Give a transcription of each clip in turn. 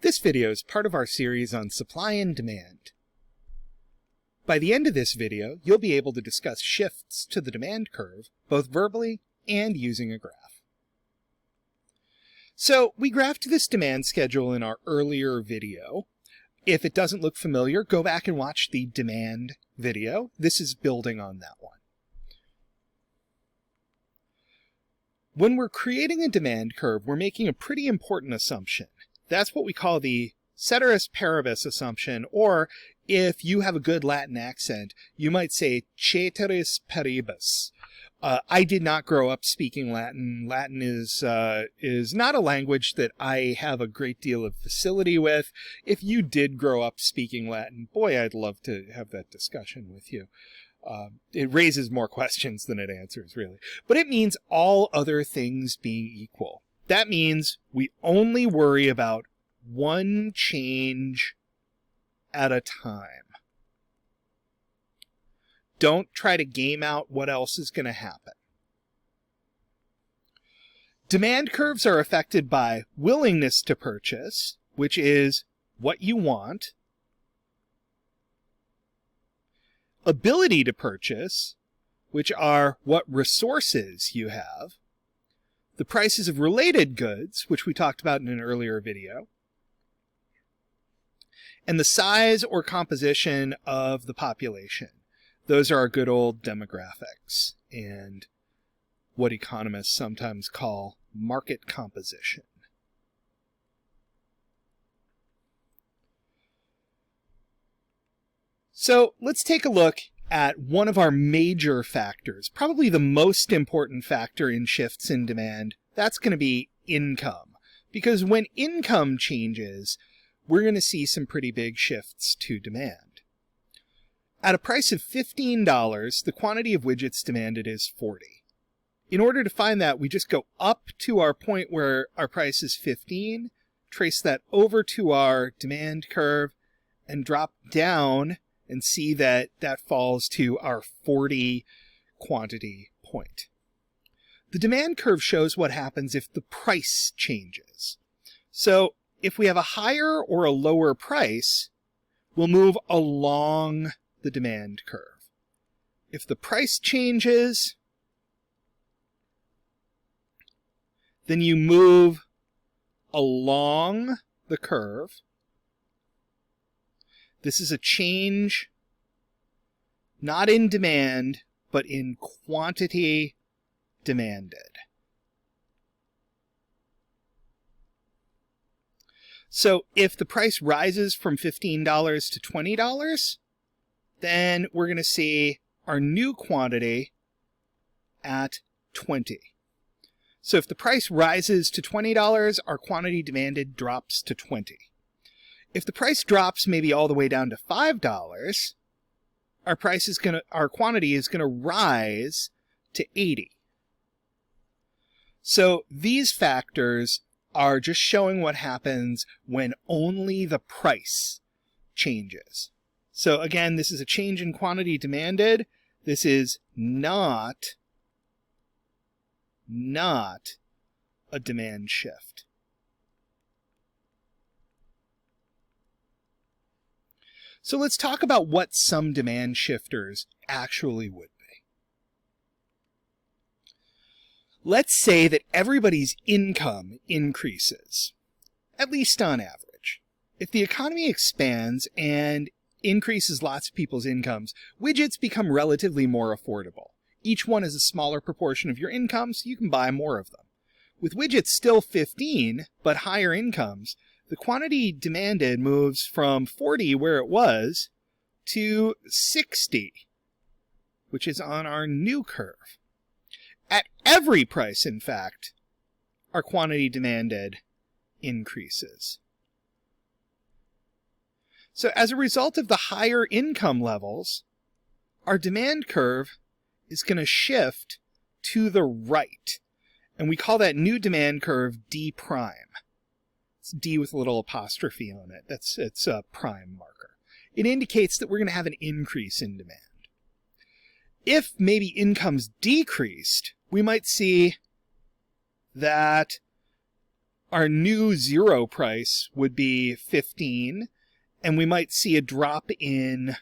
This video is part of our series on supply and demand. By the end of this video, you'll be able to discuss shifts to the demand curve, both verbally and using a graph. So we graphed this demand schedule in our earlier video. If it doesn't look familiar, go back and watch the demand video. This is building on that one. When we're creating a demand curve, we're making a pretty important assumption. That's what we call the ceteris paribus assumption, or if you have a good Latin accent, you might say ceteris paribus. I did not grow up speaking Latin. Latin is not a language that I have a great deal of facility with. If you did grow up speaking Latin, boy, I'd love to have that discussion with you. It raises more questions than it answers, really. But it means all other things being equal. That means we only worry about one change at a time. Don't try to game out what else is going to happen. Demand curves are affected by willingness to purchase, which is what you want, ability to purchase, which are what resources you have, the prices of related goods, which we talked about in an earlier video, and the size or composition of the population. Those are our good old demographics and what economists sometimes call market composition. So let's take a look at one of our major factors, probably the most important factor in shifts in demand. That's going to be income, because when income changes, we're going to see some pretty big shifts to demand. At a price of $15, the quantity of widgets demanded is 40. In order to find that, we just go up to our point where our price is 15, trace that over to our demand curve, and drop down and see that that falls to our 40 quantity point. The demand curve shows what happens if the price changes. So if we have a higher or a lower price, we'll move along the demand curve. If the price changes, then you move along the curve. This is a change not in demand, but in quantity demanded. So if the price rises from $15 to $20, then we're going to see our new quantity at 20. So if the price rises to $20, our quantity demanded drops to 20. If the price drops maybe all the way down to $5, our quantity is going to rise to 80. So these factors are just showing what happens when only the price changes. So again, this is a change in quantity demanded. This is not a demand shift. So let's talk about what some demand shifters actually would be. Let's say that everybody's income increases, at least on average. If the economy expands and increases lots of people's incomes, widgets become relatively more affordable. Each one is a smaller proportion of your income, so you can buy more of them. With widgets still 15, but higher incomes, the quantity demanded moves from 40, where it was, to 60, which is on our new curve. At every price, in fact, our quantity demanded increases. So as a result of the higher income levels, our demand curve is going to shift to the right. And we call that new demand curve D prime. It's D with a little apostrophe on it. It's a prime marker. It indicates that we're going to have an increase in demand. If maybe incomes decreased, we might see that our new zero price would be 15, and we might see a drop in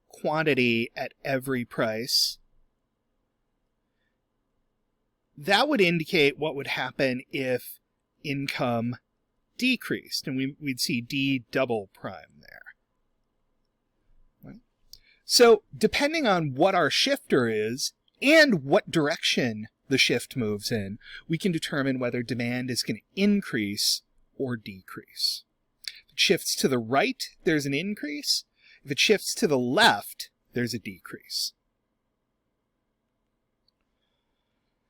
quantity at every price. That would indicate what would happen if income decreased, and we'd see D double prime there. Right? So depending on what our shifter is and what direction the shift moves in, we can determine whether demand is going to increase or decrease. If it shifts to the right, there's an increase. If it shifts to the left, there's a decrease.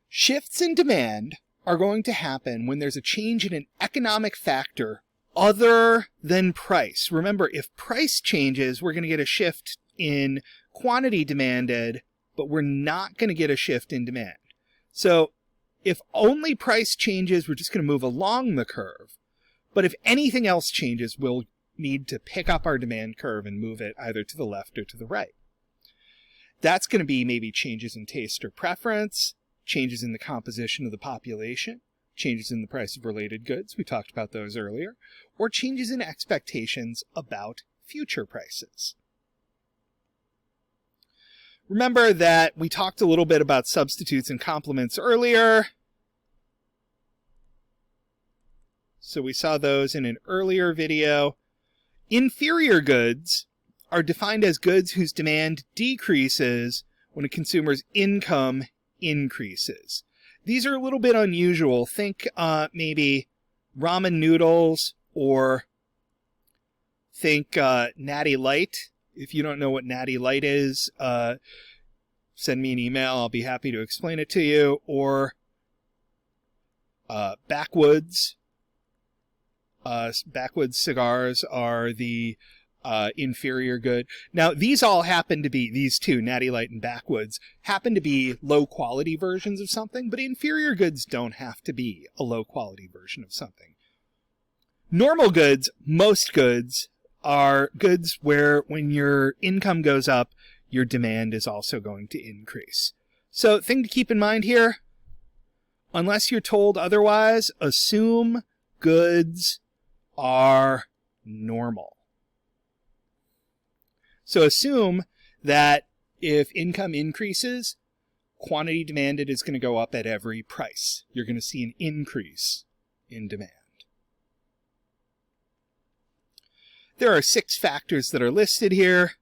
Shifts in demand are going to happen when there's a change in an economic factor other than price. Remember, if price changes, we're going to get a shift in quantity demanded, but we're not going to get a shift in demand. So if only price changes, we're just going to move along the curve. But if anything else changes, we'll need to pick up our demand curve and move it either to the left or to the right. That's going to be maybe changes in taste or preference, changes in the composition of the population, changes in the price of related goods, we talked about those earlier, or changes in expectations about future prices. Remember that we talked a little bit about substitutes and complements earlier. So we saw those in an earlier video. Inferior goods are defined as goods whose demand decreases when a consumer's income increases. These are a little bit unusual. Think maybe ramen noodles, or think Natty Light. If you don't know what Natty Light is, send me an email. I'll be happy to explain it to you. Or Backwoods. Backwoods cigars are the inferior good. Now, these all happen to be, these two, Natty Light and Backwoods, happen to be low-quality versions of something, but inferior goods don't have to be a low-quality version of something. Normal goods, most goods, are goods where when your income goes up, your demand is also going to increase. So, thing to keep in mind here, unless you're told otherwise, assume goods are normal. So assume that if income increases, quantity demanded is going to go up at every price. You're going to see an increase in demand. There are 6 factors that are listed here.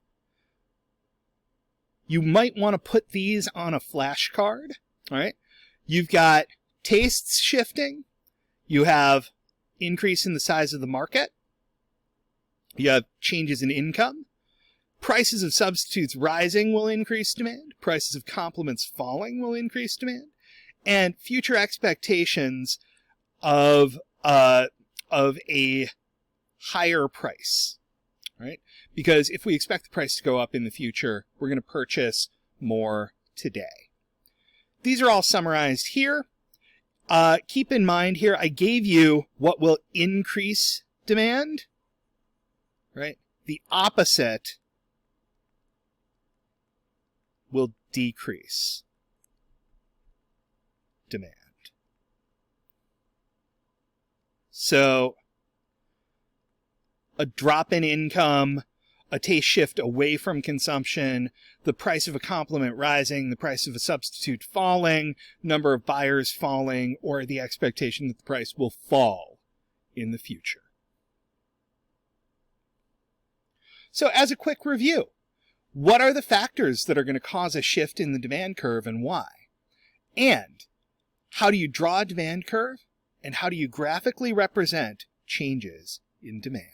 You might want to put these on a flashcard. All right. You've got tastes shifting. You have increase in the size of the market. You have changes in income. Prices of substitutes rising will increase demand. Prices of complements falling will increase demand. And future expectations of a higher price, right? Because if we expect the price to go up in the future, we're going to purchase more today. These are all summarized here. Keep in mind here, I gave you what will increase demand, right? The opposite will decrease demand. So a drop in income, a taste shift away from consumption, the price of a complement rising, the price of a substitute falling, number of buyers falling, or the expectation that the price will fall in the future. So as a quick review, what are the factors that are going to cause a shift in the demand curve and why? And how do you draw a demand curve? And how do you graphically represent changes in demand?